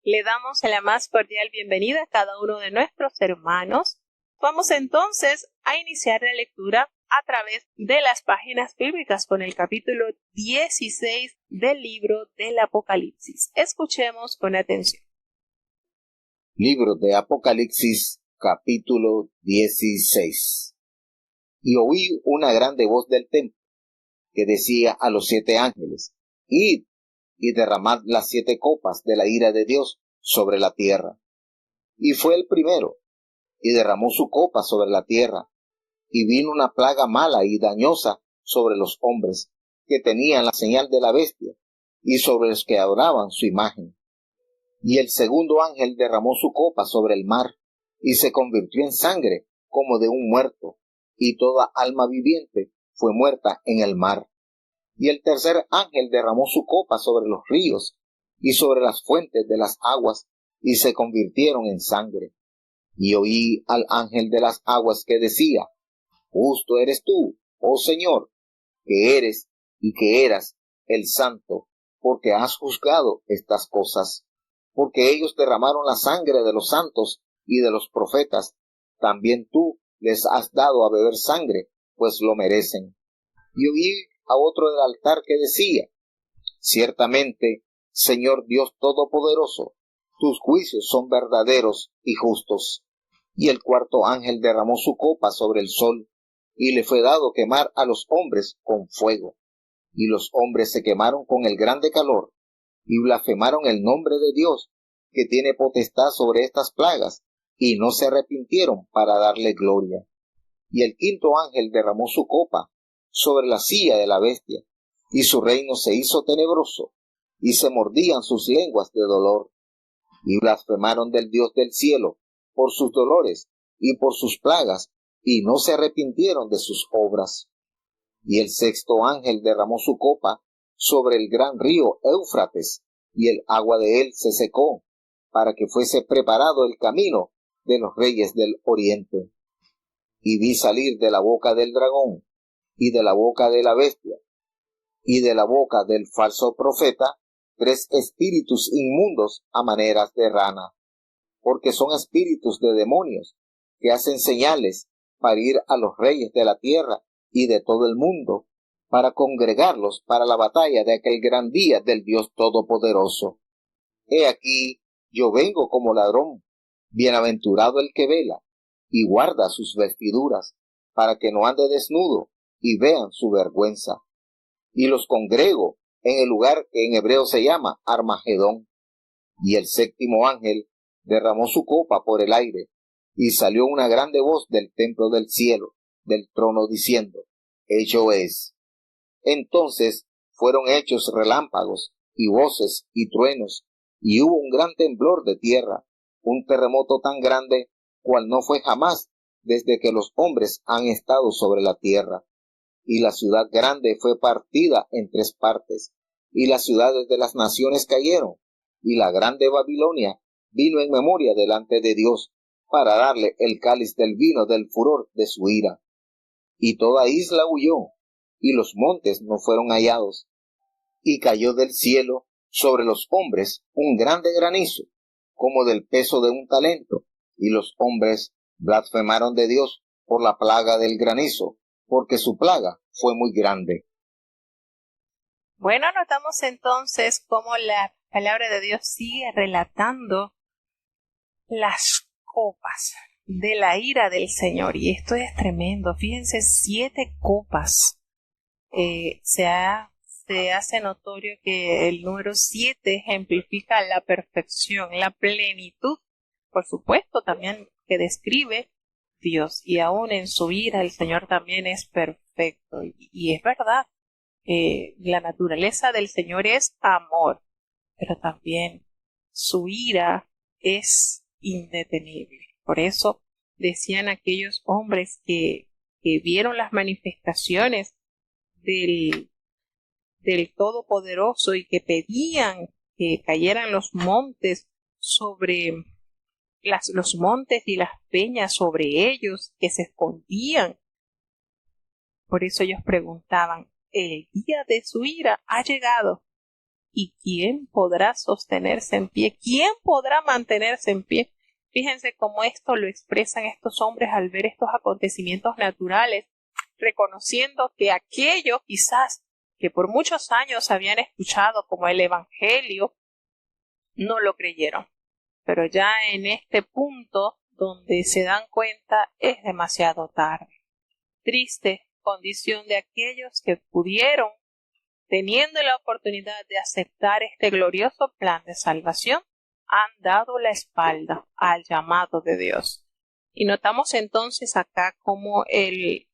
Le damos la más cordial bienvenida a cada uno de nuestros hermanos. Vamos entonces a iniciar la lectura a través de las páginas bíblicas con el capítulo 16 del libro del Apocalipsis. Escuchemos con atención. Libro de Apocalipsis, capítulo 16. Y oí una grande voz del templo, que decía a los 7 ángeles: Id y derramad las 7 copas de la ira de Dios sobre la tierra. Y fue el primero, y derramó su copa sobre la tierra, y vino una plaga mala y dañosa sobre los hombres que tenían la señal de la bestia, y sobre los que adoraban su imagen. Y el segundo ángel derramó su copa sobre el mar, y se convirtió en sangre como de un muerto, y toda alma viviente fue muerta en el mar. Y el tercer ángel derramó su copa sobre los ríos, y sobre las fuentes de las aguas, y se convirtieron en sangre. Y oí al ángel de las aguas que decía: Justo eres tú, oh Señor, que eres y que eras el Santo, porque has juzgado estas cosas. Porque ellos derramaron la sangre de los santos y de los profetas, también tú les has dado a beber sangre, pues lo merecen. Y oí a otro del altar que decía: Ciertamente, Señor Dios Todopoderoso, tus juicios son verdaderos y justos. Y el cuarto ángel derramó su copa sobre el sol, y le fue dado quemar a los hombres con fuego. Y los hombres se quemaron con el grande calor, y blasfemaron el nombre de Dios, que tiene potestad sobre estas plagas, y no se arrepintieron para darle gloria. Y el quinto ángel derramó su copa sobre la silla de la bestia, y su reino se hizo tenebroso, y se mordían sus lenguas de dolor, y blasfemaron del Dios del cielo por sus dolores y por sus plagas, y no se arrepintieron de sus obras. Y el sexto ángel derramó su copa sobre el gran río Éufrates, y el agua de él se secó, para que fuese preparado el camino de los reyes del oriente. Y vi salir de la boca del dragón, y de la boca de la bestia, y de la boca del falso profeta, 3 espíritus inmundos a maneras de rana, porque son espíritus de demonios, que hacen señales para ir a los reyes de la tierra y de todo el mundo, para congregarlos para la batalla de aquel gran día del Dios Todopoderoso. He aquí, yo vengo como ladrón. Bienaventurado el que vela y guarda sus vestiduras, para que no ande desnudo y vean su vergüenza. Y los congrego en el lugar que en hebreo se llama Armagedón. Y el séptimo ángel derramó su copa por el aire, y salió una grande voz del templo del cielo, del trono, diciendo: Hecho es. Entonces fueron hechos relámpagos, y voces, y truenos, y hubo un gran temblor de tierra, un terremoto tan grande, cual no fue jamás desde que los hombres han estado sobre la tierra. Y la ciudad grande fue partida en 3 partes, y las ciudades de las naciones cayeron, y la grande Babilonia vino en memoria delante de Dios, para darle el cáliz del vino del furor de su ira. Y toda isla huyó, y los montes no fueron hallados. Y cayó del cielo sobre los hombres un grande granizo, como del peso de un talento, y los hombres blasfemaron de Dios por la plaga del granizo, porque su plaga fue muy grande. Bueno, notamos entonces cómo la palabra de Dios sigue relatando las copas de la ira del Señor, y esto es tremendo. Fíjense, 7 copas. Se hace notorio que el número 7 ejemplifica la perfección, la plenitud, por supuesto, también que describe Dios, y aún en su ira el Señor también es perfecto, y es verdad. La naturaleza del Señor es amor, pero también su ira es indetenible. Por eso decían aquellos hombres que vieron las manifestaciones del Todopoderoso y que pedían que cayeran los montes sobre los montes y las peñas sobre ellos, que se escondían. Por eso ellos preguntaban: el día de su ira ha llegado, ¿y quién podrá sostenerse en pie? ¿Quién podrá mantenerse en pie? Fíjense cómo esto lo expresan estos hombres al ver estos acontecimientos naturales, reconociendo que aquellos quizás que por muchos años habían escuchado como el Evangelio, no lo creyeron. Pero ya en este punto donde se dan cuenta es demasiado tarde. Triste condición de aquellos que pudieron, teniendo la oportunidad de aceptar este glorioso plan de salvación, han dado la espalda al llamado de Dios. Y notamos entonces acá como el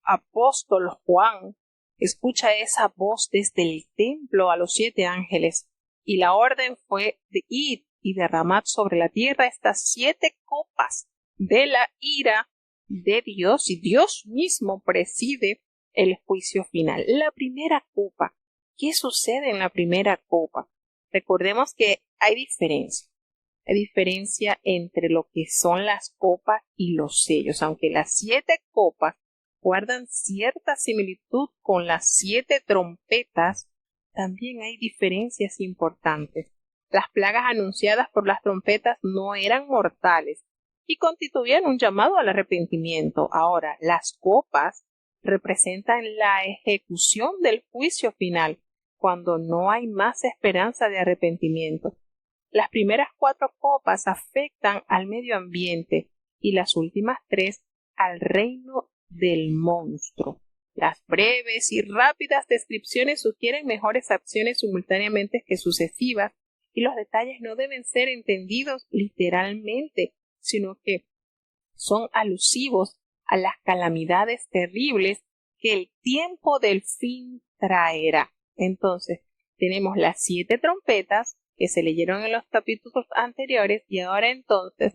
apóstol Juan escucha esa voz desde el templo a los 7 ángeles, y la orden fue de ir y derramad sobre la tierra estas 7 copas de la ira de Dios, y Dios mismo preside el juicio final. La primera copa. ¿Qué sucede en la primera copa? Recordemos que hay diferencia. Hay diferencia entre lo que son las copas y los sellos. Aunque las 7 copas guardan cierta similitud con las 7 trompetas, también hay diferencias importantes. Las plagas anunciadas por las trompetas no eran mortales y constituían un llamado al arrepentimiento. Ahora, las copas representan la ejecución del juicio final, cuando no hay más esperanza de arrepentimiento. Las primeras 4 copas afectan al medio ambiente y las últimas 3 al reino del monstruo. Las breves y rápidas descripciones sugieren mejores acciones simultáneamente que sucesivas, y los detalles no deben ser entendidos literalmente, sino que son alusivos a las calamidades terribles que el tiempo del fin traerá. Entonces, tenemos las 7 trompetas que se leyeron en los capítulos anteriores, y ahora entonces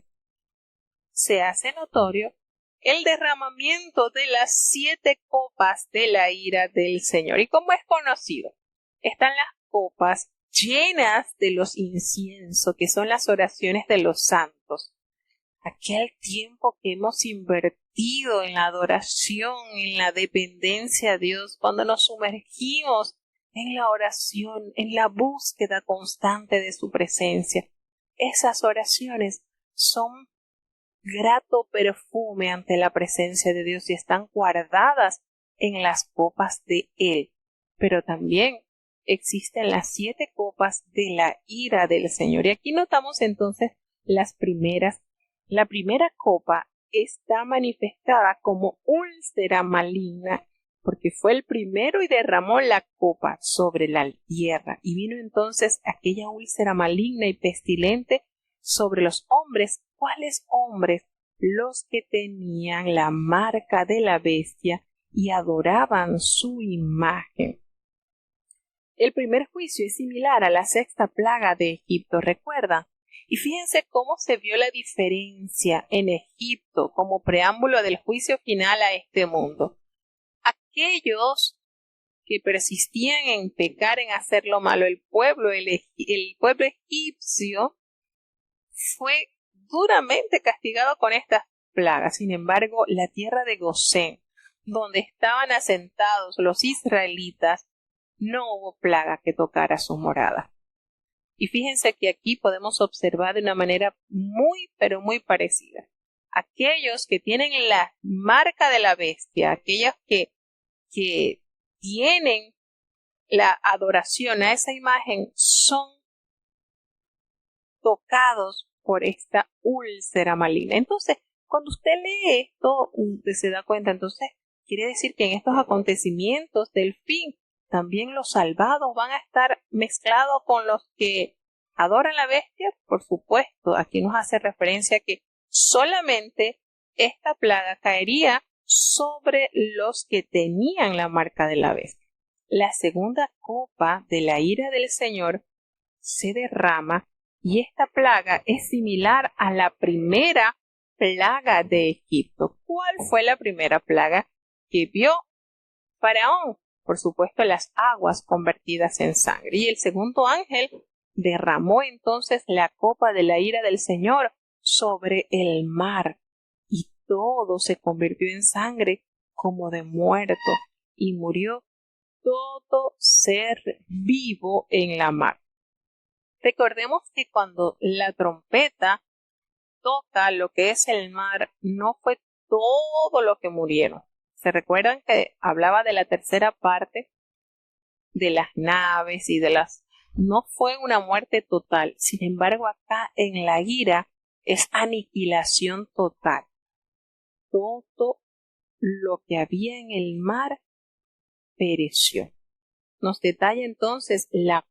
se hace notorio el derramamiento de las 7 copas de la ira del Señor. ¿Y cómo es conocido? Están las copas llenas de los inciensos, que son las oraciones de los santos. Aquel tiempo que hemos invertido en la adoración, en la dependencia a Dios, cuando nos sumergimos en la oración, en la búsqueda constante de su presencia. Esas oraciones son grato perfume ante la presencia de Dios y están guardadas en las copas de Él. Pero también existen las 7 copas de la ira del Señor. Y aquí notamos entonces las primeras. La primera copa está manifestada como úlcera maligna, porque fue el primero y derramó la copa sobre la tierra, y vino entonces aquella úlcera maligna y pestilente sobre los hombres. ¿Cuáles hombres? Los que tenían la marca de la bestia y adoraban su imagen. El primer juicio es similar a la 6ª plaga de Egipto, ¿recuerdan? Y fíjense cómo se vio la diferencia en Egipto como preámbulo del juicio final a este mundo. Aquellos que persistían en pecar, en hacer lo malo, el pueblo egipcio fue duramente castigado con estas plagas. Sin embargo, la tierra de Gosén, donde estaban asentados los israelitas, no hubo plaga que tocara su morada. Y fíjense que aquí podemos observar de una manera muy, pero muy parecida. Aquellos que tienen la marca de la bestia, aquellos que tienen la adoración a esa imagen, son tocados por esta úlcera maligna. Entonces, cuando usted lee esto, usted se da cuenta, entonces quiere decir que en estos acontecimientos del fin, también los salvados van a estar mezclados con los que adoran la bestia. Por supuesto, aquí nos hace referencia que solamente esta plaga caería sobre los que tenían la marca de la bestia. La segunda copa de la ira del Señor se derrama, y esta plaga es similar a la primera plaga de Egipto. ¿Cuál fue la primera plaga que vio Faraón? Por supuesto, las aguas convertidas en sangre. Y el segundo ángel derramó entonces la copa de la ira del Señor sobre el mar, y todo se convirtió en sangre como de muerto, y murió todo ser vivo en la mar. Recordemos que cuando la trompeta toca lo que es el mar, no fue todo lo que murieron. ¿Se recuerdan que hablaba de la tercera parte de las naves y de las... No fue una muerte total. Sin embargo, acá en la ira es aniquilación total. Todo lo que había en el mar pereció. Nos detalla entonces la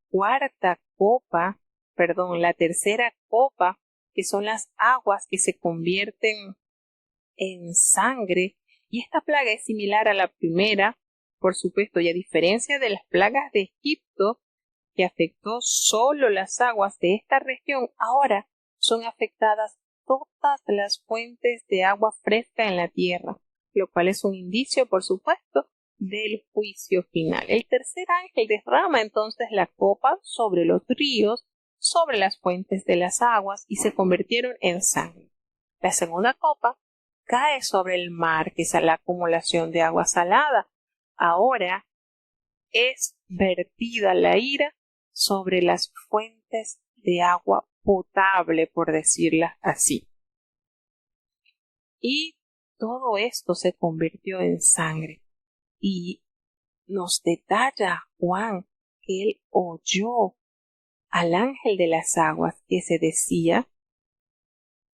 tercera copa, que son las aguas que se convierten en sangre, y esta plaga es similar a la primera, por supuesto, y a diferencia de las plagas de Egipto, que afectó solo las aguas de esta región, ahora son afectadas todas las fuentes de agua fresca en la tierra, lo cual es un indicio, por supuesto, del juicio final. El tercer ángel derrama entonces la copa sobre los ríos, sobre las fuentes de las aguas, y se convirtieron en sangre. La segunda copa cae sobre el mar, que es la acumulación de agua salada. Ahora es vertida la ira sobre las fuentes de agua potable, por decirla así. Y todo esto se convirtió en sangre. Y nos detalla Juan que él oyó al ángel de las aguas que se decía: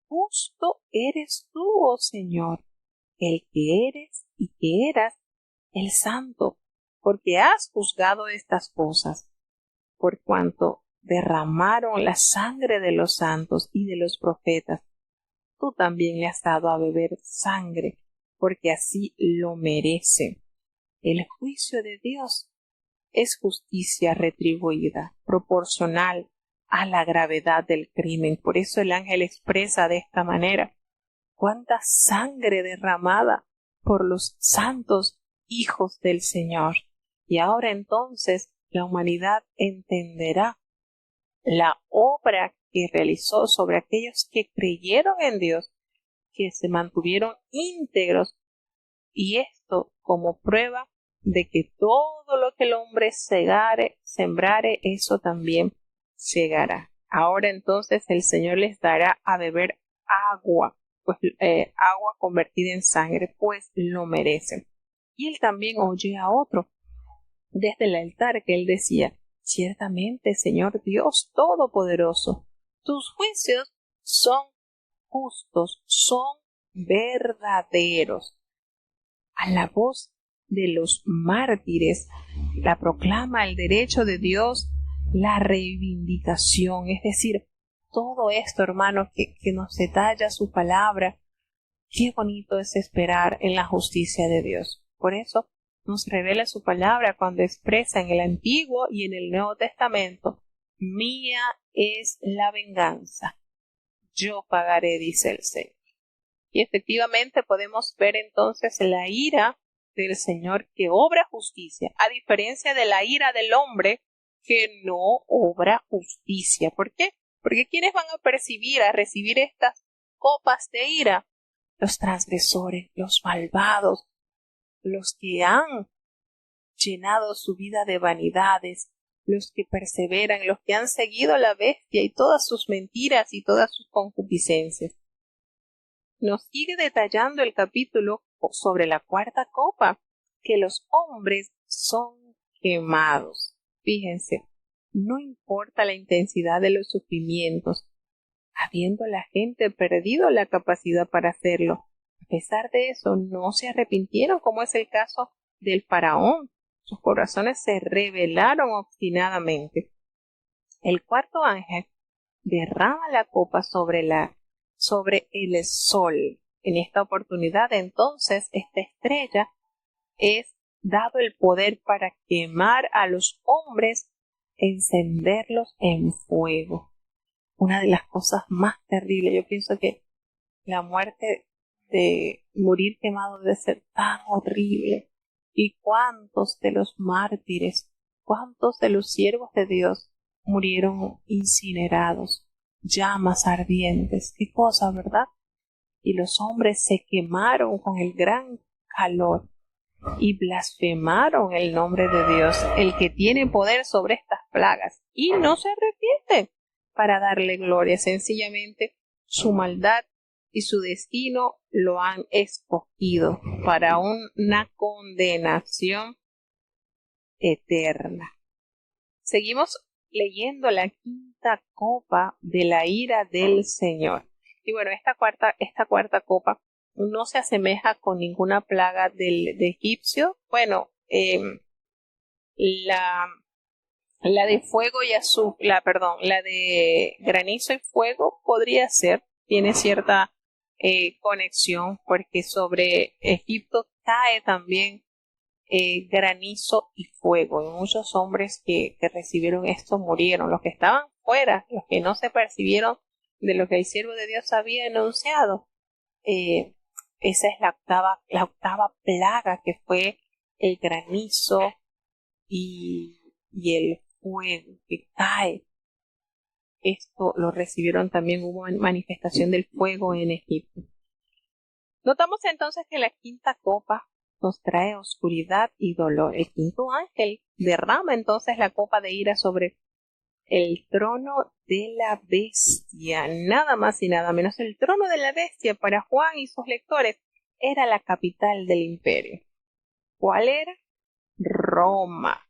justo eres tú, oh Señor, el que eres y que eras el santo, porque has juzgado estas cosas, por cuanto derramaron la sangre de los santos y de los profetas. Tú también le has dado a beber sangre, porque así lo merece. El juicio de Dios es justicia retribuida, proporcional a la gravedad del crimen. Por eso el ángel expresa de esta manera: cuánta sangre derramada por los santos hijos del Señor. Y ahora entonces la humanidad entenderá la obra que realizó sobre aquellos que creyeron en Dios, que se mantuvieron íntegros, y esto como prueba de que todo lo que el hombre sembrare, eso también segará. Ahora entonces el Señor les dará a beber agua, agua convertida en sangre, pues lo merecen. Y él también oye a otro desde el altar, que él decía: ciertamente, Señor Dios Todopoderoso, tus juicios son justos, son verdaderos. A la voz de los mártires la proclama el derecho de Dios, la reivindicación, es decir, todo esto, hermanos, que nos detalla su palabra. Qué bonito es esperar en la justicia de Dios. Por eso nos revela su palabra cuando expresa en el Antiguo y en el Nuevo Testamento: mía es la venganza, yo pagaré, dice el Señor. Y efectivamente podemos ver entonces la ira del Señor, que obra justicia, a diferencia de la ira del hombre, que no obra justicia. ¿Por qué? Porque ¿quiénes van a recibir estas copas de ira? Los transgresores, los malvados, los que han llenado su vida de vanidades, los que perseveran, los que han seguido a la bestia y todas sus mentiras y todas sus concupiscencias. Nos sigue detallando el capítulo sobre la cuarta copa, que los hombres son quemados. Fíjense, no importa la intensidad de los sufrimientos, habiendo la gente perdido la capacidad para hacerlo, a pesar de eso no se arrepintieron, como es el caso del faraón. Sus corazones se rebelaron obstinadamente. El cuarto ángel derrama la copa sobre el sol. En esta oportunidad, entonces, esta estrella es dado el poder para quemar a los hombres, encenderlos en fuego. Una de las cosas más terribles, yo pienso que la muerte de morir quemado debe ser tan horrible. Y cuántos de los mártires, cuántos de los siervos de Dios murieron incinerados, llamas ardientes, qué cosa, ¿verdad? Y los hombres se quemaron con el gran calor. y blasfemaron el nombre de Dios, el que tiene poder sobre estas plagas, y no se arrepienten para darle gloria. Sencillamente su maldad y su destino lo han escogido para una condenación eterna. Seguimos leyendo la quinta copa de la ira del Señor. Y bueno, esta cuarta copa no se asemeja con ninguna plaga de egipcio. Bueno, la de fuego y azufre, la de granizo y fuego podría ser, tiene cierta conexión, porque sobre Egipto cae también granizo y fuego, y muchos hombres que recibieron esto murieron. Los que estaban fuera, los que no se percibieron de lo que el siervo de Dios había anunciado, esa es la octava plaga, que fue el granizo y el fuego que cae. Esto lo recibieron también, hubo manifestación del fuego en Egipto. Notamos entonces que la quinta copa nos trae oscuridad y dolor. El quinto ángel derrama entonces la copa de ira sobre el trono de la bestia. Nada más y nada menos. El trono de la bestia para Juan y sus lectores era la capital del imperio. ¿Cuál era? Roma.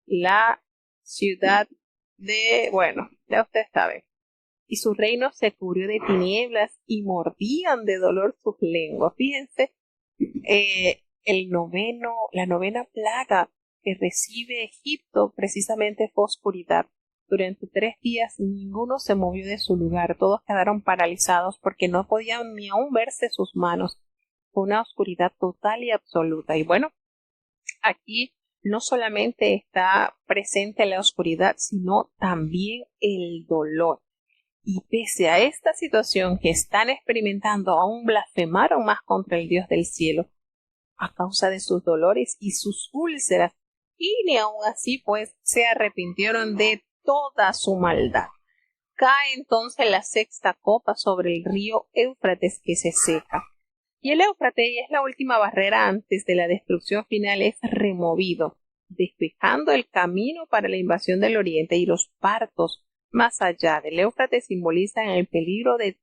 La ciudad de, bueno, ya usted sabe. Y su reino se cubrió de tinieblas y mordían de dolor sus lenguas. Fíjense, la novena plaga que recibe Egipto precisamente fue oscuridad. Durante 3 días ninguno se movió de su lugar, todos quedaron paralizados porque no podían ni aún verse sus manos. Fue una oscuridad total y absoluta. Y bueno, aquí no solamente está presente la oscuridad, sino también el dolor. Y pese a esta situación que están experimentando, aún blasfemaron más contra el Dios del cielo a causa de sus dolores y sus úlceras, y ni aun así pues se arrepintieron de toda su maldad. Cae entonces la sexta copa sobre el río Éufrates, que se seca. Y el Éufrates es la última barrera antes de la destrucción final, es removido, despejando el camino para la invasión del oriente, y los partos más allá del Éufrates simbolizan el peligro de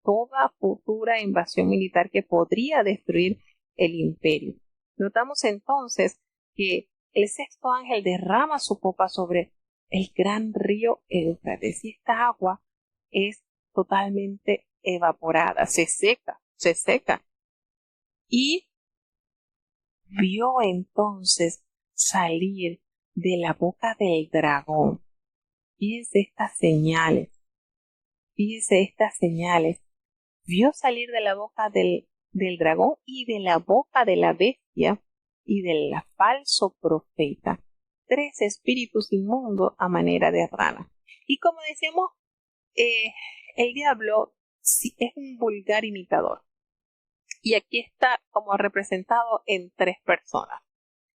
toda futura invasión militar que podría destruir el imperio. Notamos entonces que el sexto ángel derrama su copa sobre el gran río Éufrates, y esta agua es totalmente evaporada, se seca. Y vio entonces salir de la boca del dragón. Fíjense estas señales. Vio salir de la boca del dragón y de la boca de la bestia y del falso profeta 3 espíritus inmundos a manera de rana. Y como decíamos, el diablo es un vulgar imitador. Y aquí está como representado en 3 personas: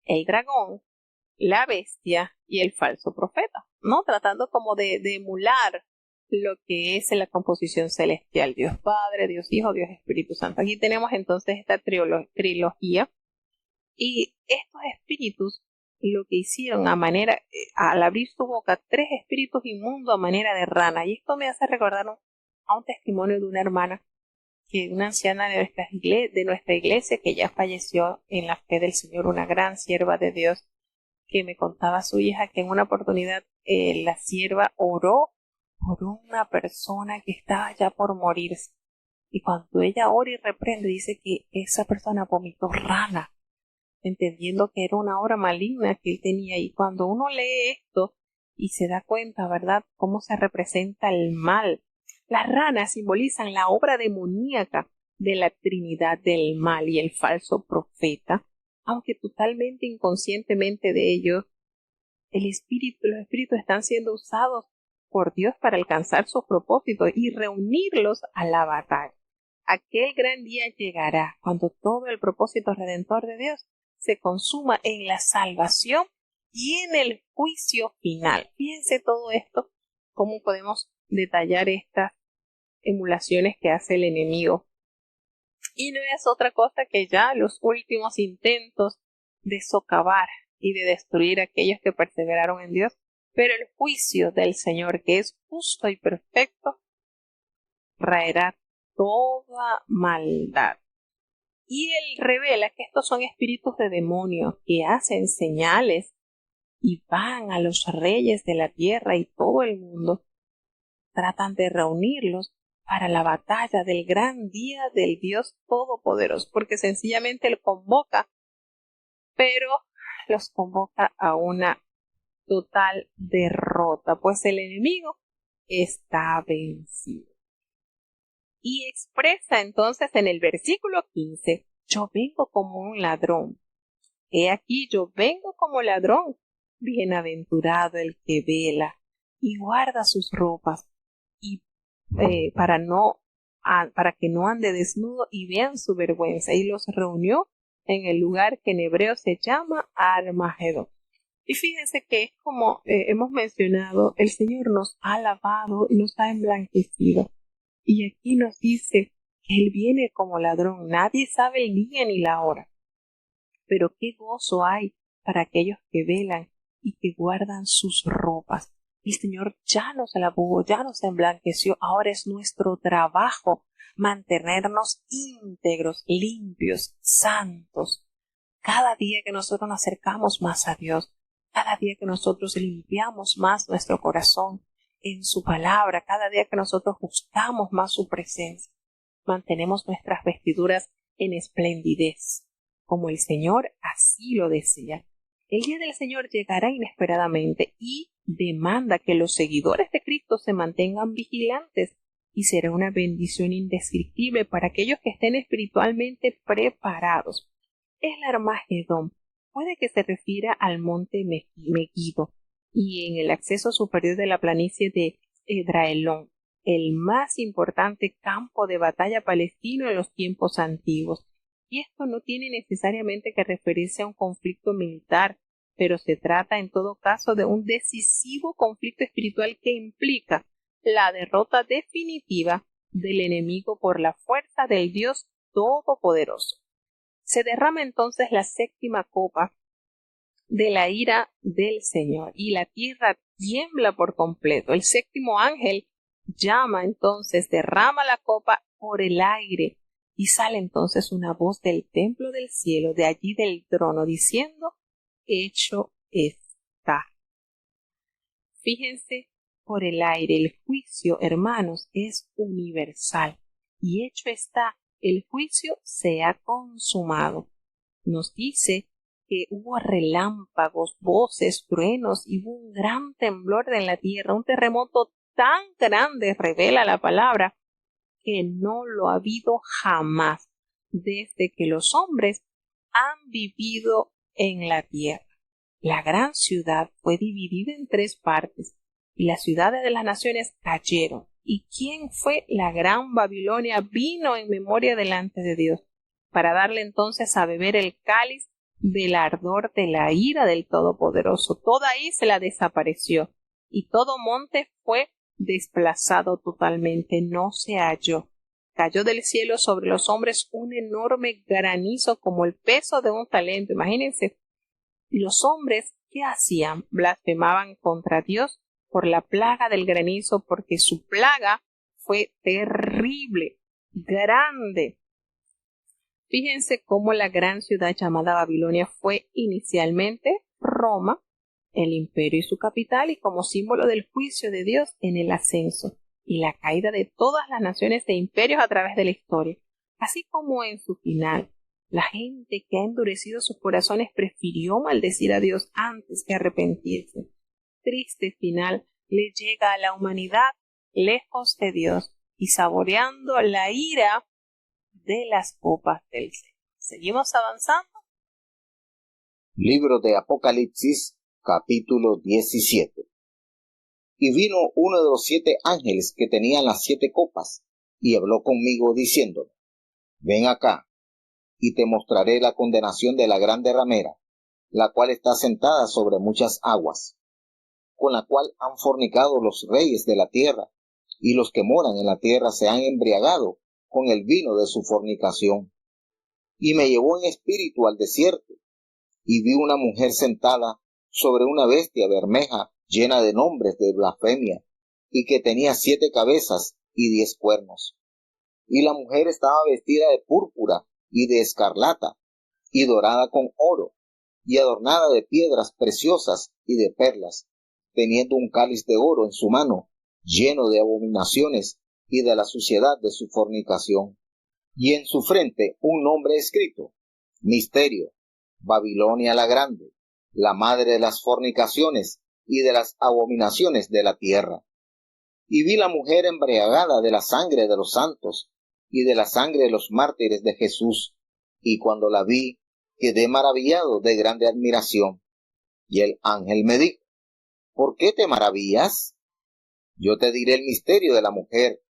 el dragón, la bestia y el falso profeta, ¿no? Tratando como de emular lo que es la composición celestial: Dios Padre, Dios Hijo, Dios Espíritu Santo. Aquí tenemos entonces esta trilogía, y estos espíritus lo que hicieron al abrir su boca, 3 espíritus inmundos a manera de rana. Y esto me hace recordar a un testimonio de una hermana, una anciana de nuestra iglesia, que ya falleció en la fe del Señor, una gran sierva de Dios, que me contaba su hija que en una oportunidad la sierva oró por una persona que estaba ya por morirse, y cuando ella ora y reprende, dice que esa persona vomitó rana, entendiendo que era una obra maligna que él tenía. Y cuando uno lee esto y se da cuenta, ¿verdad?, cómo se representa el mal. Las ranas simbolizan la obra demoníaca de la Trinidad del mal y el falso profeta, aunque totalmente inconscientemente de ellos. Los espíritus están siendo usados por Dios para alcanzar sus propósitos y reunirlos a la batalla. Aquel gran día llegará cuando todo el propósito redentor de Dios se consuma en la salvación y en el juicio final. Fíjense todo esto, cómo podemos detallar estas emulaciones que hace el enemigo Y no es otra cosa que ya los últimos intentos de socavar y de destruir a aquellos que perseveraron en Dios. Pero el juicio del Señor, que es justo y perfecto, raerá toda maldad. Y él revela que estos son espíritus de demonios que hacen señales y van a los reyes de la tierra y todo el mundo. Tratan de reunirlos para la batalla del gran día del Dios Todopoderoso, porque sencillamente lo convoca, pero los convoca a una total derrota, pues el enemigo está vencido. Y expresa entonces en el versículo 15, yo vengo como un ladrón. He aquí, yo vengo como ladrón. Bienaventurado el que vela y guarda sus ropas, y para que no ande desnudo y vean su vergüenza. Y los reunió en el lugar que en hebreo se llama Armagedón. Y fíjense que es como hemos mencionado, el Señor nos ha lavado y nos ha emblanquecido. Y aquí nos dice que Él viene como ladrón. Nadie sabe el día ni la hora. Pero qué gozo hay para aquellos que velan y que guardan sus ropas. El Señor ya nos lavó, ya nos emblanqueció. Ahora es nuestro trabajo mantenernos íntegros, limpios, santos. Cada día que nosotros nos acercamos más a Dios, cada día que nosotros limpiamos más nuestro corazón en su palabra, cada día que nosotros buscamos más su presencia, mantenemos nuestras vestiduras en esplendidez, como el Señor así lo desea. El día del Señor llegará inesperadamente y demanda que los seguidores de Cristo se mantengan vigilantes, y será una bendición indescriptible para aquellos que estén espiritualmente preparados. El Armagedón puede que se refiera al monte Megido y en el acceso superior de la planicie de Edraelón, el más importante campo de batalla palestino en los tiempos antiguos. Y esto no tiene necesariamente que referirse a un conflicto militar, pero se trata en todo caso de un decisivo conflicto espiritual que implica la derrota definitiva del enemigo por la fuerza del Dios Todopoderoso. Se derrama entonces la séptima copa de la ira del Señor y la tierra tiembla por completo. El séptimo ángel llama entonces, derrama la copa por el aire, y sale entonces una voz del templo del cielo, de allí del trono, diciendo, hecho está. Fíjense, por el aire, el juicio, hermanos, es universal, y hecho está, el juicio se ha consumado. Nos dice que hubo relámpagos, voces, truenos, y hubo un gran temblor en la tierra, un terremoto tan grande, revela la palabra, que no lo ha habido jamás desde que los hombres han vivido en la tierra. La gran ciudad fue dividida en 3 partes, y las ciudades de las naciones cayeron. ¿Y quién fue? La gran Babilonia vino en memoria delante de Dios, para darle entonces a beber el cáliz del ardor de la ira del Todopoderoso. Toda isla desapareció, y todo monte fue desplazado totalmente, no se halló. Cayó del cielo sobre los hombres un enorme granizo como el peso de un talento. Imagínense. Y los hombres, ¿qué hacían? Blasfemaban contra Dios por la plaga del granizo, porque su plaga fue terrible, grande. Fíjense cómo la gran ciudad llamada Babilonia fue inicialmente Roma, el imperio y su capital, y como símbolo del juicio de Dios en el ascenso y la caída de todas las naciones e imperios a través de la historia, así como en su final. La gente que ha endurecido sus corazones prefirió maldecir a Dios antes que arrepentirse. Triste final le llega a la humanidad lejos de Dios y saboreando la ira de las copas del Señor. ¿Seguimos avanzando? Libro de Apocalipsis, capítulo 17. Y vino uno de los 7 ángeles que tenían las 7 copas, y habló conmigo diciendo, ven acá, y te mostraré la condenación de la grande ramera, la cual está sentada sobre muchas aguas, con la cual han fornicado los reyes de la tierra, y los que moran en la tierra se han embriagado con el vino de su fornicación. Y me llevó en espíritu al desierto, y vi una mujer sentada sobre una bestia bermeja llena de nombres de blasfemia, y que tenía 7 cabezas y 10 cuernos. Y la mujer estaba vestida de púrpura y de escarlata, y dorada con oro, y adornada de piedras preciosas y de perlas, teniendo un cáliz de oro en su mano, lleno de abominaciones y de la suciedad de su fornicación. Y en su frente un nombre escrito: Misterio, Babilonia la Grande, la madre de las fornicaciones y de las abominaciones de la tierra. Y vi la mujer embriagada de la sangre de los santos y de la sangre de los mártires de Jesús, y cuando la vi, quedé maravillado de grande admiración. Y el ángel me dijo: ¿por qué te maravillas? Yo te diré el misterio de la mujer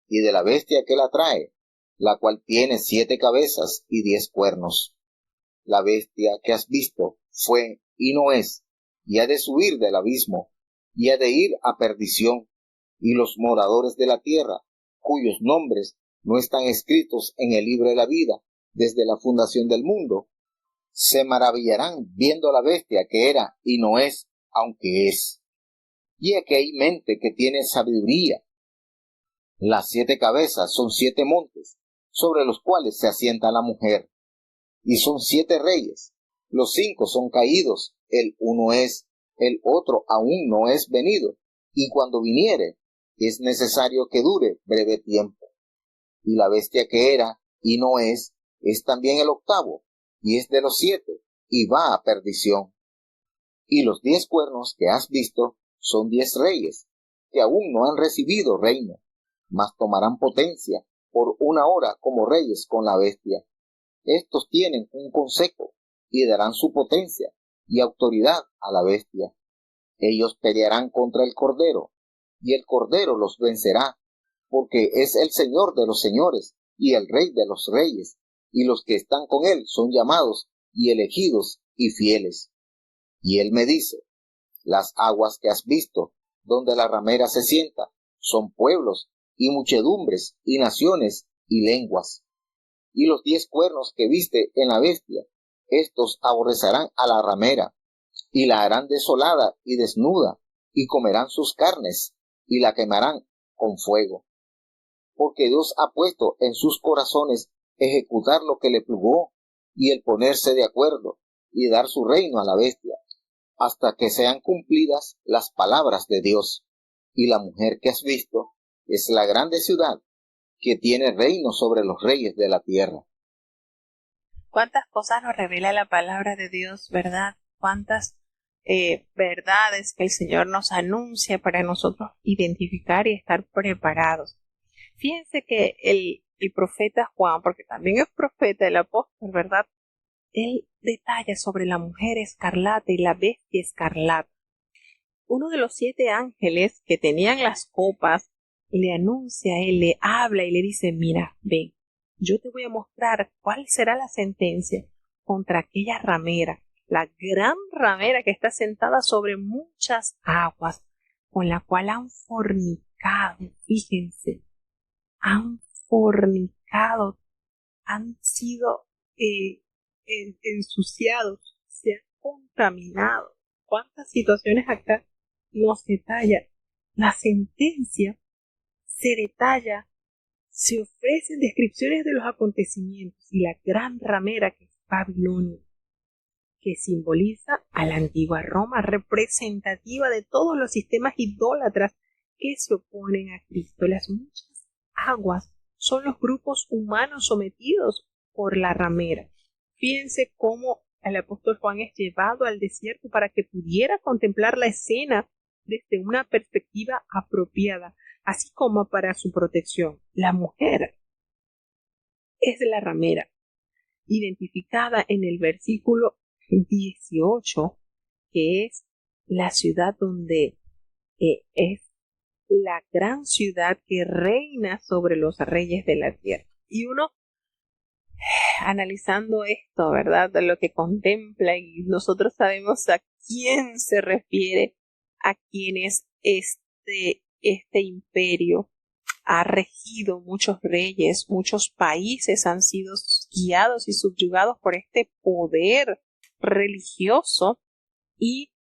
y de la bestia que la trae, la cual tiene 7 cabezas y 10 cuernos. La bestia que has visto fue y no es, y ha de subir del abismo, y ha de ir a perdición, y los moradores de la tierra, cuyos nombres no están escritos en el libro de la vida desde la fundación del mundo, se maravillarán viendo la bestia que era y no es, aunque es. Y aquí hay mente que tiene sabiduría. Las 7 cabezas son 7 montes, sobre los cuales se asienta la mujer, y son 7 reyes. Los 5 son caídos, el uno es, el otro aún no es venido, y cuando viniere, es necesario que dure breve tiempo. Y la bestia que era y no es también el octavo, y es de los 7, y va a perdición. Y los 10 cuernos que has visto son 10 reyes, que aún no han recibido reino, mas tomarán potencia por una hora como reyes con la bestia. Estos tienen un consejo, y darán su potencia y autoridad a la bestia. Ellos pelearán contra el Cordero, y el Cordero los vencerá, porque es el Señor de los señores y el Rey de los reyes, y los que están con él son llamados y elegidos y fieles. Y él me dice: las aguas que has visto, donde la ramera se sienta, son pueblos y muchedumbres y naciones y lenguas. Y los 10 cuernos que viste en la bestia, estos aborrecerán a la ramera, y la harán desolada y desnuda, y comerán sus carnes, y la quemarán con fuego. Porque Dios ha puesto en sus corazones ejecutar lo que le plugó, y el ponerse de acuerdo, y dar su reino a la bestia, hasta que sean cumplidas las palabras de Dios. Y la mujer que has visto es la grande ciudad, que tiene reino sobre los reyes de la tierra. Cuántas cosas nos revela la palabra de Dios, ¿verdad? Cuántas verdades que el Señor nos anuncia para nosotros identificar y estar preparados. Fíjense que el profeta Juan, porque también es profeta, el apóstol, ¿verdad? Él detalla sobre la mujer escarlata y la bestia escarlata. Uno de los 7 ángeles que tenían las copas le anuncia a él, le habla y le dice: mira, ven, yo te voy a mostrar cuál será la sentencia contra aquella ramera, la gran ramera que está sentada sobre muchas aguas, con la cual han fornicado. Fíjense, han fornicado, han sido ensuciados, se han contaminado. ¿Cuántas situaciones acá nos detalla? La sentencia se detalla, se ofrecen descripciones de los acontecimientos, y la gran ramera que es Babilonia, que simboliza a la antigua Roma, representativa de todos los sistemas idólatras que se oponen a Cristo. Las muchas aguas son los grupos humanos sometidos por la ramera. Fíjense cómo el apóstol Juan es llevado al desierto para que pudiera contemplar la escena desde una perspectiva apropiada, así como para su protección. La mujer es la ramera, identificada en el versículo 18, que es la ciudad donde es la gran ciudad que reina sobre los reyes de la tierra. Y uno, analizando esto, ¿verdad?, de lo que contempla, y nosotros sabemos a quién se refiere, a quién es este imperio, ha regido muchos reyes, muchos países han sido guiados y subyugados por este poder religioso, y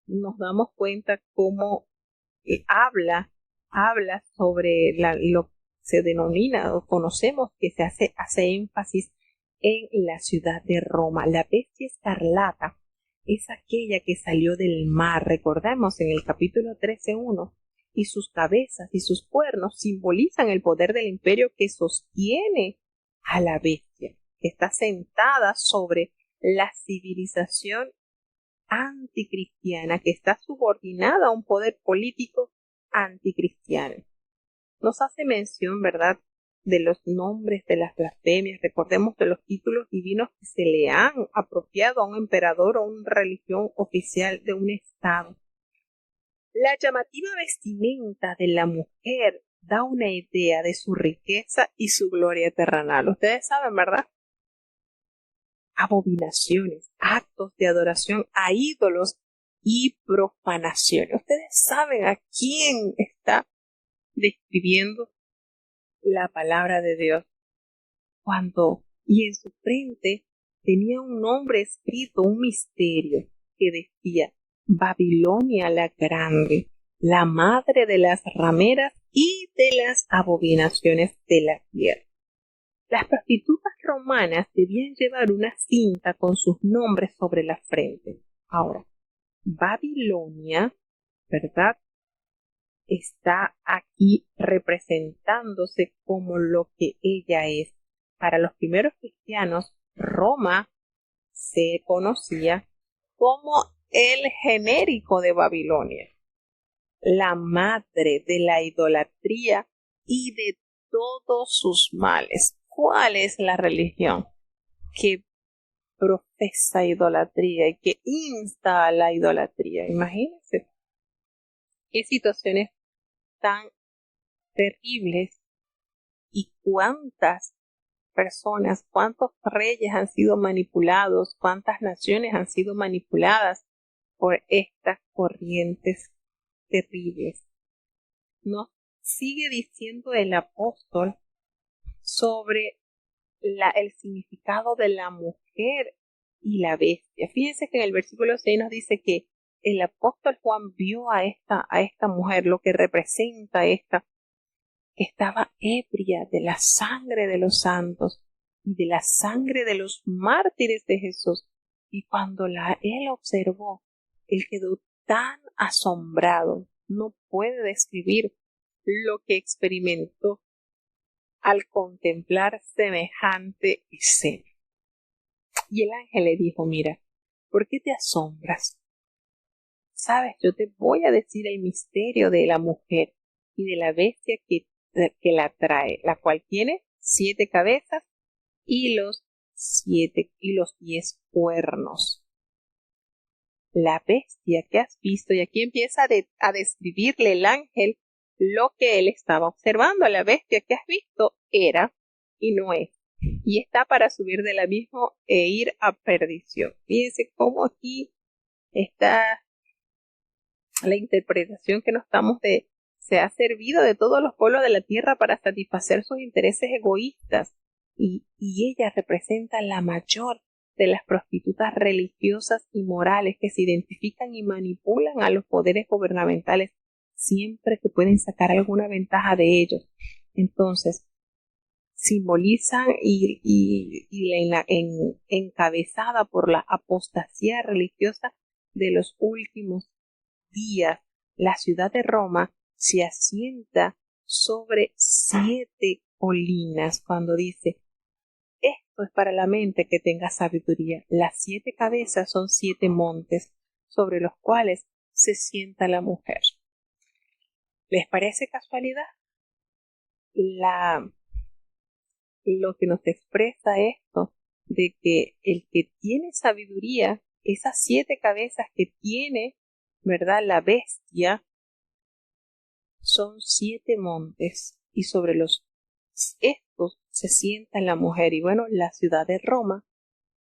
nos damos cuenta cómo habla sobre lo que se denomina o conocemos que se hace énfasis en la ciudad de Roma. La bestia escarlata es aquella que salió del mar, recordemos en el capítulo 13:1, y sus cabezas y sus cuernos simbolizan el poder del imperio que sostiene a la bestia, que está sentada sobre la civilización anticristiana, que está subordinada a un poder político anticristiano. Nos hace mención, ¿verdad?, de los nombres de las blasfemias. Recordemos de los títulos divinos que se le han apropiado a un emperador o una religión oficial de un estado. La llamativa vestimenta de la mujer da una idea de su riqueza y su gloria terrenal. Ustedes saben, ¿verdad? Abominaciones, actos de adoración a ídolos y profanaciones. Ustedes saben a quién está describiendo la palabra de Dios. Y en su frente tenía un nombre escrito, un misterio que decía: Babilonia la Grande, la madre de las rameras y de las abominaciones de la tierra. Las prostitutas romanas debían llevar una cinta con sus nombres sobre la frente. Ahora, Babilonia, ¿verdad?, está aquí representándose como lo que ella es. Para los primeros cristianos, Roma se conocía como el genérico de Babilonia, la madre de la idolatría y de todos sus males. ¿Cuál es la religión que profesa idolatría y que insta a la idolatría? Imagínense qué situaciones tan terribles y cuántas personas, cuántos reyes han sido manipulados, cuántas naciones han sido manipuladas por estas corrientes terribles. Nos sigue diciendo el apóstol sobre el significado de la mujer y la bestia. Fíjense que en el versículo 6 nos dice que el apóstol Juan vio a esta mujer, lo que representa esta, que estaba ebria de la sangre de los santos y de la sangre de los mártires de Jesús. Y cuando él observó, él quedó tan asombrado, no puede describir lo que experimentó al contemplar semejante escena. Y el ángel le dijo: mira, ¿por qué te asombras? Sabes, yo te voy a decir el misterio de la mujer y de la bestia que la trae, la cual tiene 7 cabezas y los 10 cuernos. La bestia que has visto, y aquí empieza a describirle el ángel lo que él estaba observando. La bestia que has visto era y no es, y está para subir del abismo e ir a perdición. Fíjense cómo aquí está la interpretación que nos damos de: se ha servido de todos los pueblos de la tierra para satisfacer sus intereses egoístas, y ella representa la mayor de las prostitutas religiosas y morales que se identifican y manipulan a los poderes gubernamentales siempre que pueden sacar alguna ventaja de ellos. Entonces, simbolizan encabezada por la apostasía religiosa de los últimos días. La ciudad de Roma se asienta sobre 7 colinas. Cuando dice: esto es para la mente que tenga sabiduría. Las 7 cabezas son 7 montes sobre los cuales se sienta la mujer. ¿Les parece casualidad? Lo que nos expresa esto de que el que tiene sabiduría, esas 7 cabezas que tiene, ¿verdad?, la bestia, son 7 montes, y sobre estos se sienta la mujer. Y bueno, la ciudad de Roma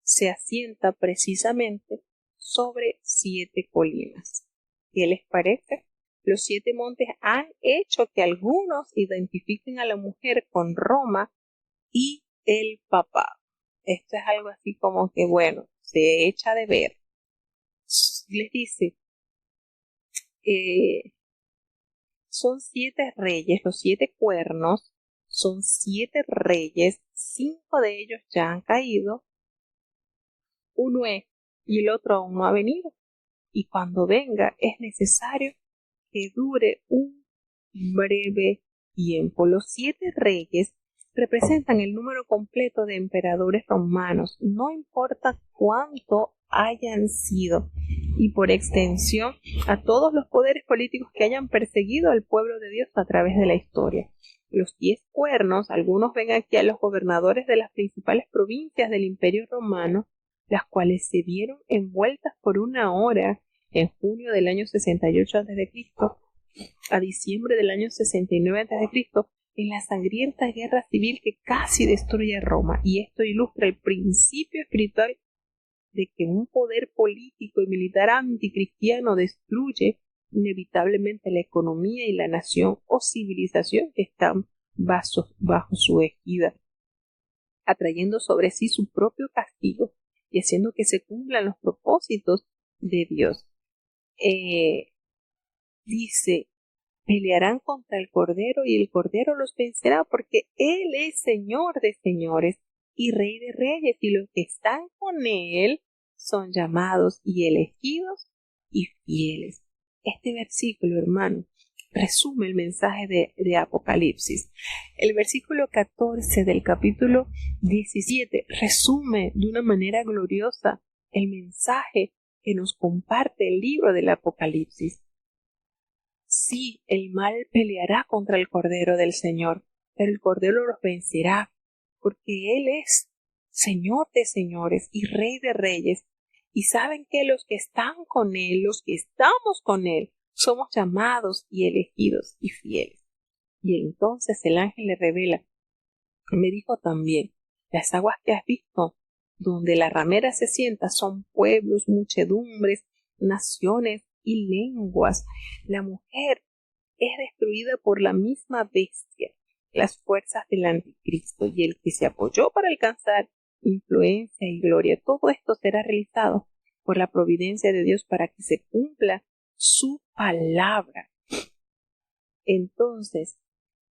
se asienta precisamente sobre 7 colinas. ¿Qué les parece? Los 7 montes han hecho que algunos identifiquen a la mujer con Roma y el papado. Esto es algo así como que, bueno, se echa de ver. Les dice, son 7 reyes, los 7 cuernos, son 7 reyes, 5 de ellos ya han caído, uno es y el otro aún no ha venido. Y cuando venga es necesario que dure un breve tiempo. Los 7 reyes representan el número completo de emperadores romanos, no importa cuánto hayan sido, y por extensión a todos los poderes políticos que hayan perseguido al pueblo de Dios a través de la historia. Los 10 cuernos, algunos ven aquí a los gobernadores de las principales provincias del Imperio Romano, las cuales se vieron envueltas por una hora en junio del año 68 a.C. a diciembre del año 69 a.C., en la sangrienta guerra civil que casi destruye Roma. Y esto ilustra el principio espiritual de que un poder político y militar anticristiano destruye inevitablemente la economía y la nación o civilización que están bajo su égida, atrayendo sobre sí su propio castigo y haciendo que se cumplan los propósitos de Dios. Dice, pelearán contra el Cordero y el Cordero los vencerá, porque Él es Señor de señores y Rey de reyes, y los que están con Él son llamados y elegidos y fieles. Este versículo, hermano, resume el mensaje de Apocalipsis. El versículo 14 del capítulo 17 resume de una manera gloriosa el mensaje que nos comparte el libro del Apocalipsis. Sí, el mal peleará contra el Cordero del Señor, pero el Cordero los vencerá, porque Él es Señor de señores y Rey de reyes. Y saben que los que están con Él, los que estamos con Él, somos llamados y elegidos y fieles. Y entonces el ángel le revela, me dijo también, las aguas que has visto, donde la ramera se sienta, son pueblos, muchedumbres, naciones y lenguas. La mujer es destruida por la misma bestia, las fuerzas del anticristo, y el que se apoyó para alcanzar influencia y gloria. Todo esto será realizado por la providencia de Dios para que se cumpla su palabra. Entonces,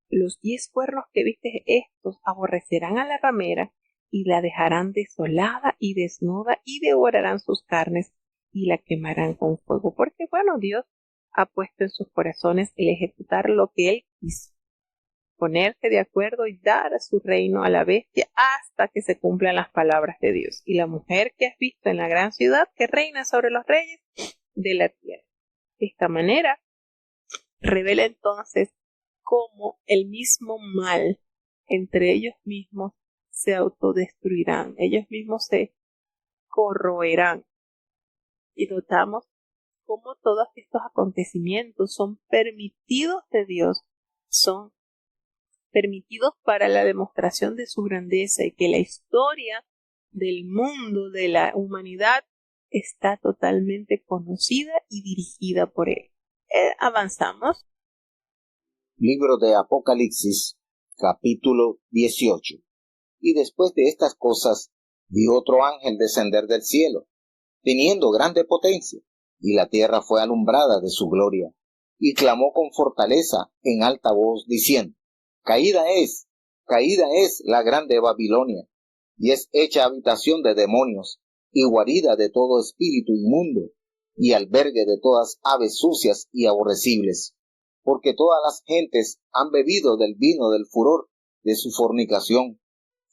los 10 cuernos que viste, estos aborrecerán a la ramera y la dejarán desolada y desnuda, y devorarán sus carnes y la quemarán con fuego, porque bueno, Dios ha puesto en sus corazones el ejecutar lo que Él quiso, ponerse de acuerdo y dar su reino a la bestia hasta que se cumplan las palabras de Dios. Y la mujer que has visto en la gran ciudad que reina sobre los reyes de la tierra. De esta manera revela entonces cómo el mismo mal entre ellos mismos se autodestruirán, ellos mismos se corroerán. Y notamos cómo todos estos acontecimientos son permitidos de Dios, son permitidos para la demostración de su grandeza, y que la historia del mundo, de la humanidad, está totalmente conocida y dirigida por Él. Avanzamos. Libro de Apocalipsis, capítulo 18. Y después de estas cosas, vi otro ángel descender del cielo, teniendo grande potencia, y la tierra fue alumbrada de su gloria, y clamó con fortaleza en alta voz, diciendo, caída es la grande Babilonia, y es hecha habitación de demonios, y guarida de todo espíritu inmundo, y albergue de todas aves sucias y aborrecibles, porque todas las gentes han bebido del vino del furor de su fornicación,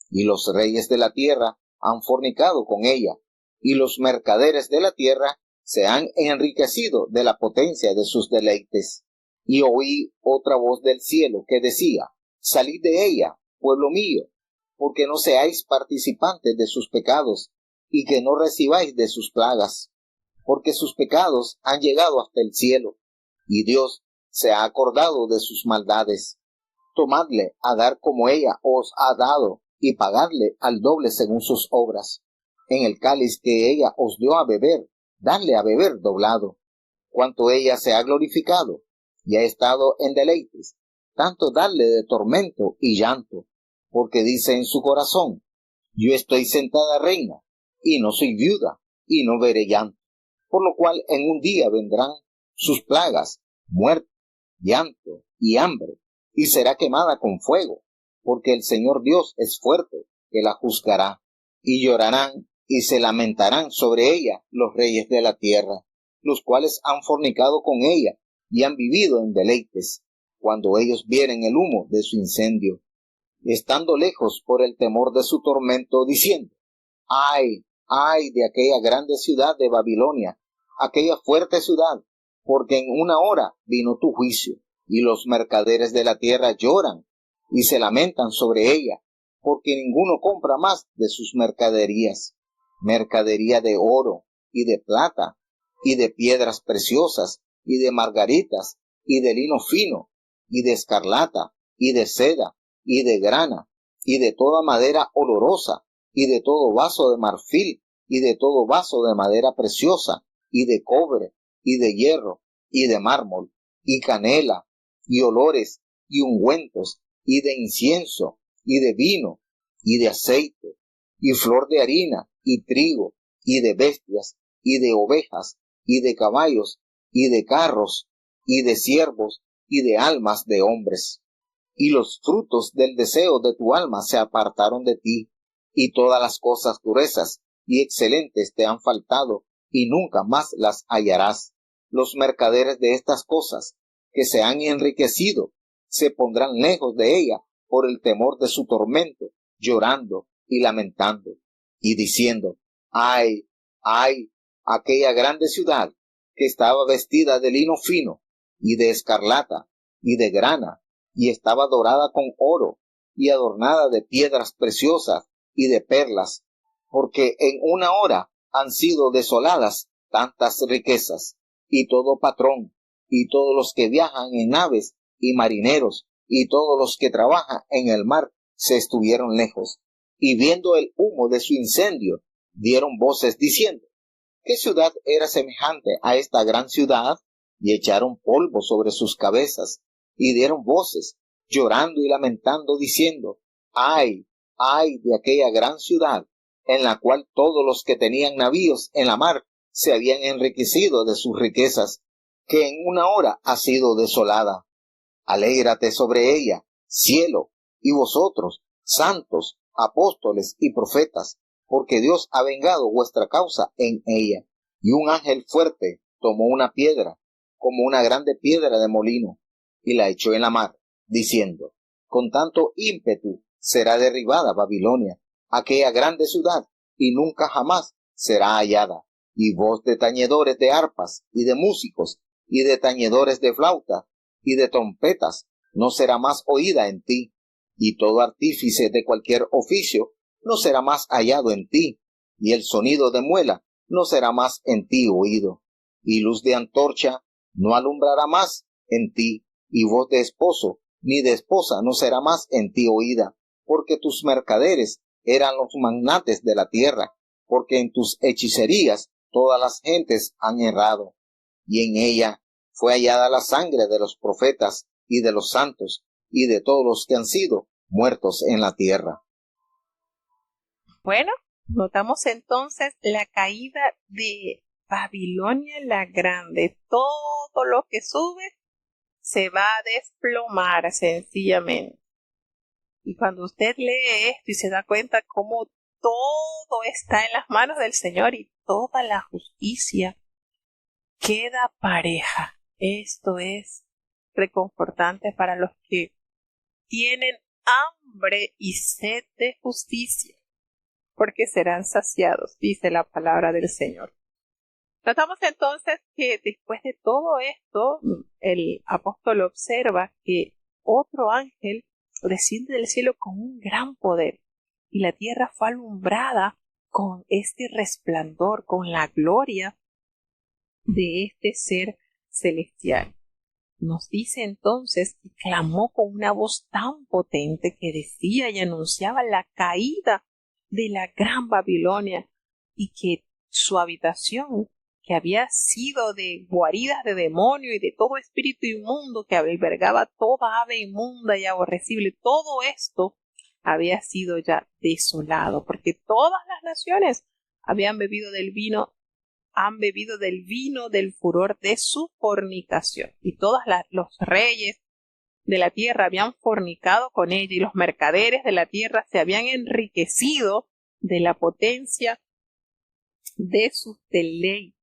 y los reyes de la tierra han fornicado con ella, y los mercaderes de la tierra se han enriquecido de la potencia de sus deleites. Y oí otra voz del cielo que decía, salid de ella, pueblo mío, porque no seáis participantes de sus pecados, y que no recibáis de sus plagas, porque sus pecados han llegado hasta el cielo, y Dios se ha acordado de sus maldades. Tomadle a dar como ella os ha dado, y pagadle al doble según sus obras. En el cáliz que ella os dio a beber, dadle a beber doblado. Cuanto ella se ha glorificado, y ha estado en deleites, tanto darle de tormento y llanto, porque dice en su corazón, yo estoy sentada reina, y no soy viuda, y no veré llanto. Por lo cual en un día vendrán sus plagas, muerte, llanto y hambre, y será quemada con fuego, porque el Señor Dios es fuerte, que la juzgará, y llorarán y se lamentarán sobre ella los reyes de la tierra, los cuales han fornicado con ella y han vivido en deleites, cuando ellos vieren el humo de su incendio, estando lejos por el temor de su tormento, diciendo, ay, ay de aquella grande ciudad de Babilonia, aquella fuerte ciudad, porque en una hora vino tu juicio, y los mercaderes de la tierra lloran y se lamentan sobre ella, porque ninguno compra más de sus mercaderías, mercadería de oro y de plata, y de piedras preciosas, y de margaritas, y de lino fino, y de escarlata, y de seda, y de grana, y de toda madera olorosa, y de todo vaso de marfil, y de todo vaso de madera preciosa, y de cobre, y de hierro, y de mármol, y canela, y olores, y ungüentos, y de incienso, y de vino, y de aceite, y flor de harina, y trigo, y de bestias, y de ovejas, y de caballos, y de carros, y de siervos, y de almas de hombres. Y los frutos del deseo de tu alma se apartaron de ti, y todas las cosas gruesas y excelentes te han faltado, y nunca más las hallarás. Los mercaderes de estas cosas, que se han enriquecido, se pondrán lejos de ella por el temor de su tormento, llorando y lamentando, y diciendo, ay, ay, aquella grande ciudad, que estaba vestida de lino fino, y de escarlata, y de grana, y estaba dorada con oro, y adornada de piedras preciosas y de perlas, porque en una hora han sido desoladas tantas riquezas, y todo patrón, y todos los que viajan en naves, y marineros, y todos los que trabajan en el mar, se estuvieron lejos, y viendo el humo de su incendio, dieron voces diciendo, ¿qué ciudad era semejante a esta gran ciudad? Y echaron polvo sobre sus cabezas, y dieron voces, llorando y lamentando, diciendo, ay, ay de aquella gran ciudad, en la cual todos los que tenían navíos en la mar se habían enriquecido de sus riquezas, que en una hora ha sido desolada. Alégrate sobre ella, cielo, y vosotros, santos, apóstoles y profetas, porque Dios ha vengado vuestra causa en ella. Y un ángel fuerte tomó una piedra, como una grande piedra de molino, y la echó en la mar, diciendo, con tanto ímpetu será derribada Babilonia, aquella grande ciudad, y nunca jamás será hallada. Y voz de tañedores de arpas, y de músicos, y de tañedores de flauta, y de trompetas, no será más oída en ti, y todo artífice de cualquier oficio no será más hallado en ti, y el sonido de muela no será más en ti oído, y luz de antorcha no alumbrará más en ti, y voz de esposo ni de esposa no será más en ti oída, porque tus mercaderes eran los magnates de la tierra, porque en tus hechicerías todas las gentes han errado, y en ella fue hallada la sangre de los profetas y de los santos y de todos los que han sido muertos en la tierra. Bueno, notamos entonces la caída de Babilonia la Grande. Todo lo que sube se va a desplomar sencillamente. Y cuando usted lee esto y se da cuenta cómo todo está en las manos del Señor y toda la justicia queda pareja. Esto es reconfortante para los que tienen hambre y sed de justicia, porque serán saciados, dice la palabra del Señor. Notamos entonces que después de todo esto, el apóstol observa que otro ángel desciende del cielo con un gran poder, y la tierra fue alumbrada con este resplandor, con la gloria de este ser celestial. Nos dice entonces que clamó con una voz tan potente que decía y anunciaba la caída de la gran Babilonia y que su habitación que había sido de guaridas de demonio y de todo espíritu inmundo que albergaba toda ave inmunda y aborrecible, todo esto había sido ya desolado, porque todas las naciones habían bebido del vino, han bebido del vino del furor de su fornicación, y todos los reyes de la tierra habían fornicado con ella, y los mercaderes de la tierra se habían enriquecido de la potencia de sus deleites.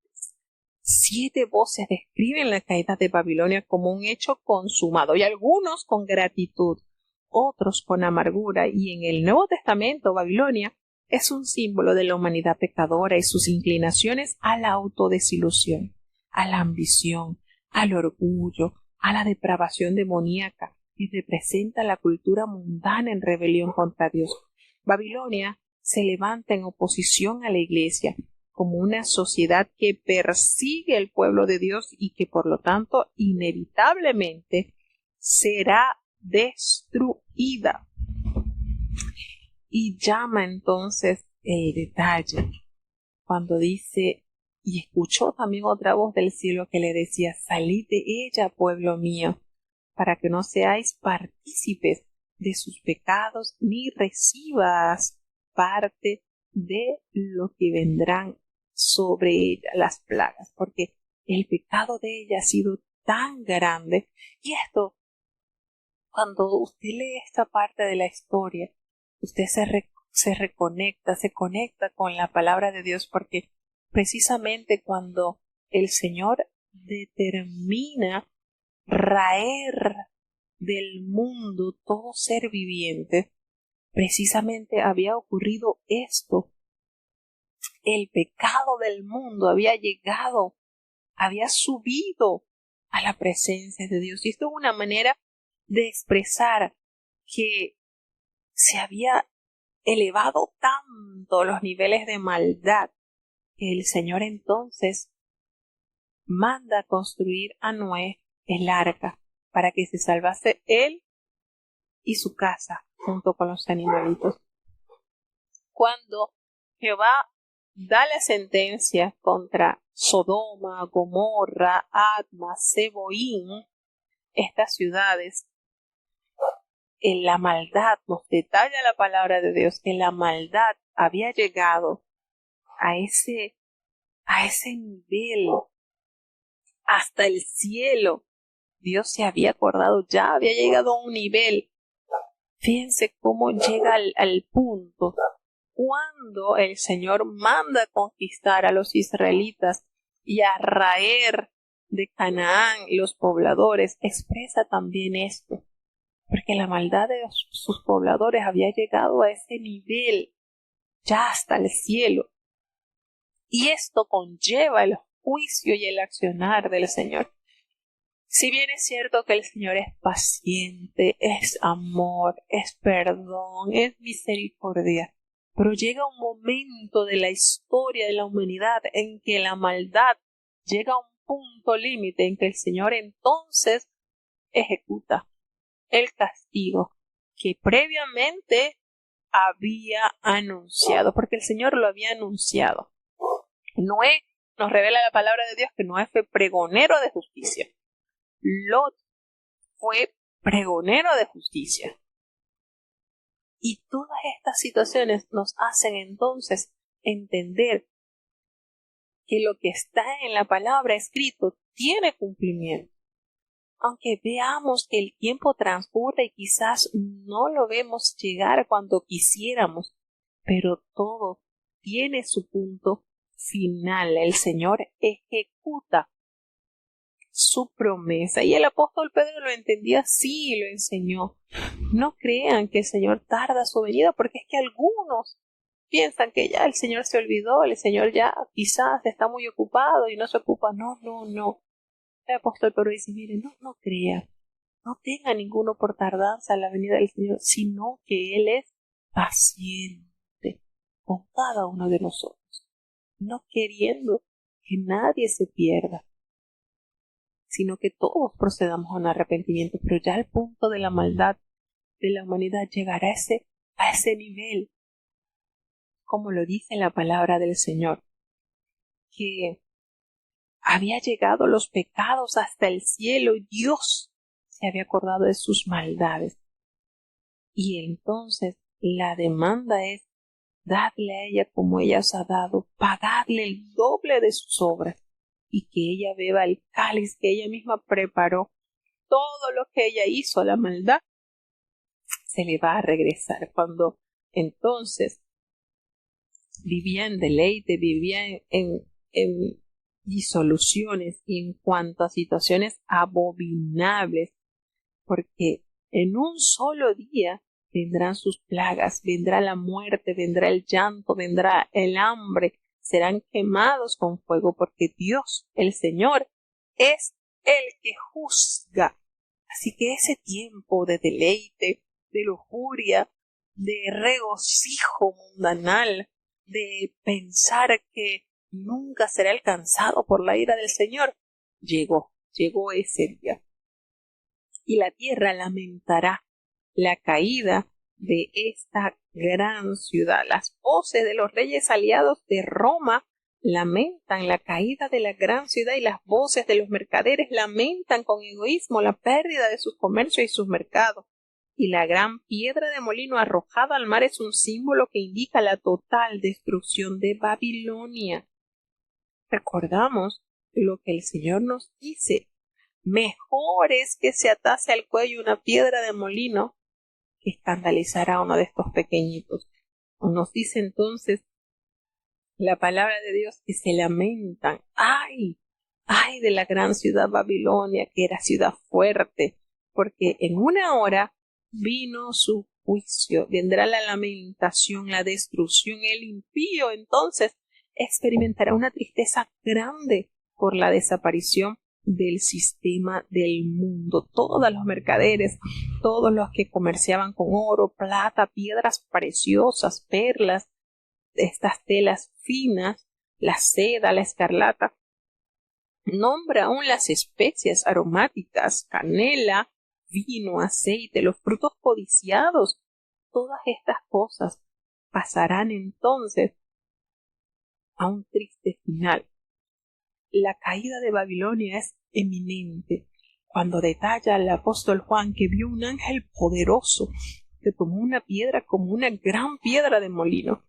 7 voces describen la caída de Babilonia como un hecho consumado, y algunos con gratitud, otros con amargura, y en el Nuevo Testamento Babilonia es un símbolo de la humanidad pecadora y sus inclinaciones a la autodesilusión, a la ambición, al orgullo, a la depravación demoníaca, y representa la cultura mundana en rebelión contra Dios. Babilonia se levanta en oposición a la Iglesia como una sociedad que persigue al pueblo de Dios y que por lo tanto inevitablemente será destruida. Y llama entonces el detalle cuando dice: y escuchó también otra voz del cielo que le decía: salid de ella, pueblo mío, para que no seáis partícipes de sus pecados, ni recibas parte de lo que vendrán sobre ella las plagas, porque el pecado de ella ha sido tan grande. Y esto, cuando usted lee esta parte de la historia, usted se conecta con la palabra de Dios, porque precisamente cuando el Señor determina raer del mundo todo ser viviente, precisamente había ocurrido esto. El pecado del mundo había llegado, había subido a la presencia de Dios. Y esto es una manera de expresar que se había elevado tanto los niveles de maldad que el Señor entonces manda construir a Noé el arca para que se salvase él y su casa junto con los animalitos. Cuando Jehová da la sentencia contra Sodoma, Gomorra, Adma, Zeboim, estas ciudades, en la maldad, nos detalla la palabra de Dios que la maldad había llegado a ese nivel, hasta el cielo. Dios se había acordado, ya había llegado a un nivel. Fíjense cómo llega al punto cuando el Señor manda conquistar a los israelitas y a raer de Canaán los pobladores, expresa también esto, porque la maldad de sus pobladores había llegado a ese nivel, ya hasta el cielo. Y esto conlleva el juicio y el accionar del Señor. Si bien es cierto que el Señor es paciente, es amor, es perdón, es misericordia, pero llega un momento de la historia de la humanidad en que la maldad llega a un punto límite en que el Señor entonces ejecuta el castigo que previamente había anunciado, porque el Señor lo había anunciado. Noé, nos revela la palabra de Dios que Noé fue pregonero de justicia. Lot fue pregonero de justicia. Y todas estas situaciones nos hacen entonces entender que lo que está en la palabra escrito tiene cumplimiento. Aunque veamos que el tiempo transcurre y quizás no lo vemos llegar cuando quisiéramos, pero todo tiene su punto final. El Señor ejecuta su promesa. Y el apóstol Pedro lo entendía así y lo enseñó. No crean que el Señor tarda su venida, porque es que algunos piensan que ya el Señor se olvidó, el Señor ya quizás está muy ocupado y no se ocupa. No. El apóstol Pedro dice: mire, no crea, no tenga ninguno por tardanza en la venida del Señor, sino que Él es paciente con cada uno de nosotros, no queriendo que nadie se pierda, sino que todos procedamos a un arrepentimiento. Pero ya el punto de la maldad de la humanidad llegará a ese nivel, como lo dice la palabra del Señor, que había llegado los pecados hasta el cielo y Dios se había acordado de sus maldades. Y entonces la demanda es: dadle a ella como ella os ha dado, pagadle el doble de sus obras, y que ella beba el cáliz que ella misma preparó. Todo lo que ella hizo, la maldad, se le va a regresar. Cuando entonces vivía en deleite, vivía en disoluciones y en cuanto a situaciones abominables, porque en un solo día vendrán sus plagas, vendrá la muerte, vendrá el llanto, vendrá el hambre, serán quemados con fuego, porque Dios, el Señor, es el que juzga. Así que ese tiempo de deleite, de lujuria, de regocijo mundanal, de pensar que nunca será alcanzado por la ira del Señor, llegó ese día. Y la tierra lamentará la caída de esta gran ciudad. Las voces de los reyes aliados de Roma lamentan la caída de la gran ciudad, y las voces de los mercaderes lamentan con egoísmo la pérdida de sus comercios y sus mercados. Y la gran piedra de molino arrojada al mar es un símbolo que indica la total destrucción de Babilonia. Recordamos lo que el Señor nos dice: mejor es que se atase al cuello una piedra de molino que escandalizar a uno de estos pequeñitos. Nos dice entonces la palabra de Dios que se lamentan: ¡ay! ¡Ay de la gran ciudad Babilonia, que era ciudad fuerte! Porque en una hora vino su juicio, vendrá la lamentación, la destrucción. El impío entonces experimentará una tristeza grande por la desaparición del sistema del mundo. Todos los mercaderes, todos los que comerciaban con oro, plata, piedras preciosas, perlas, estas telas finas, la seda, la escarlata, nombra aún las especias aromáticas, canela, vino, aceite, los frutos codiciados. Todas estas cosas pasarán entonces a un triste final. La caída de Babilonia es eminente. Cuando detalla el apóstol Juan que vio un ángel poderoso que tomó una piedra como una gran piedra de molino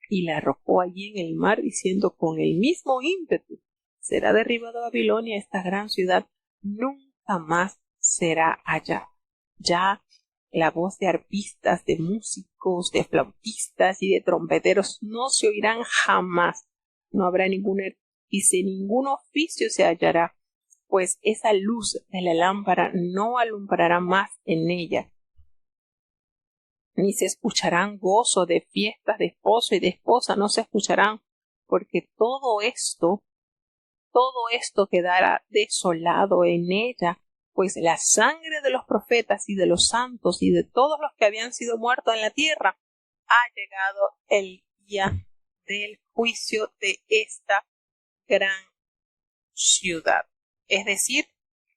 y la arrojó allí en el mar, diciendo: con el mismo ímpetu será derribada Babilonia, esta gran ciudad, nunca más será allá. Ya la voz de arpistas, de músicos, de flautistas y de trompeteros no se oirán jamás. No habrá ningún artífice, ningún oficio se hallará, pues esa luz de la lámpara no alumbrará más en ella. Ni se escucharán gozo de fiestas de esposo y de esposa, no se escucharán, porque todo esto quedará desolado en ella, pues la sangre de los profetas y de los santos y de todos los que habían sido muertos en la tierra, ha llegado el día del juicio de esta gran ciudad. Es decir,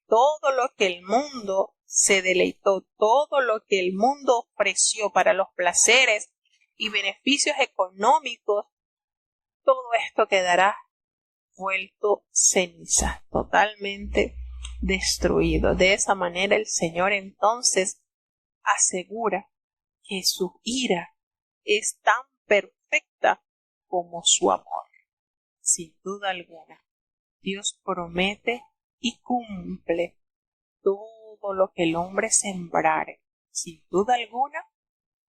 todo lo que el mundo se deleitó, todo lo que el mundo ofreció para los placeres y beneficios económicos, todo esto quedará vuelto ceniza, totalmente destruido. De esa manera el Señor entonces asegura que su ira es tan perfecta como su amor. Sin duda alguna, Dios promete y cumple todo lo que el hombre sembrare. Sin duda alguna,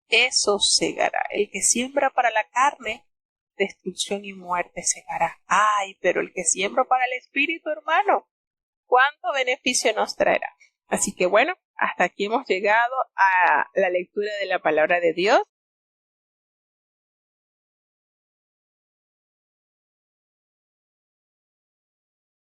eso segará. El que siembra para la carne, destrucción y muerte segará. Ay, pero el que siembra para el espíritu, hermano, ¿cuánto beneficio nos traerá? Así que bueno, hasta aquí hemos llegado a la lectura de la palabra de Dios.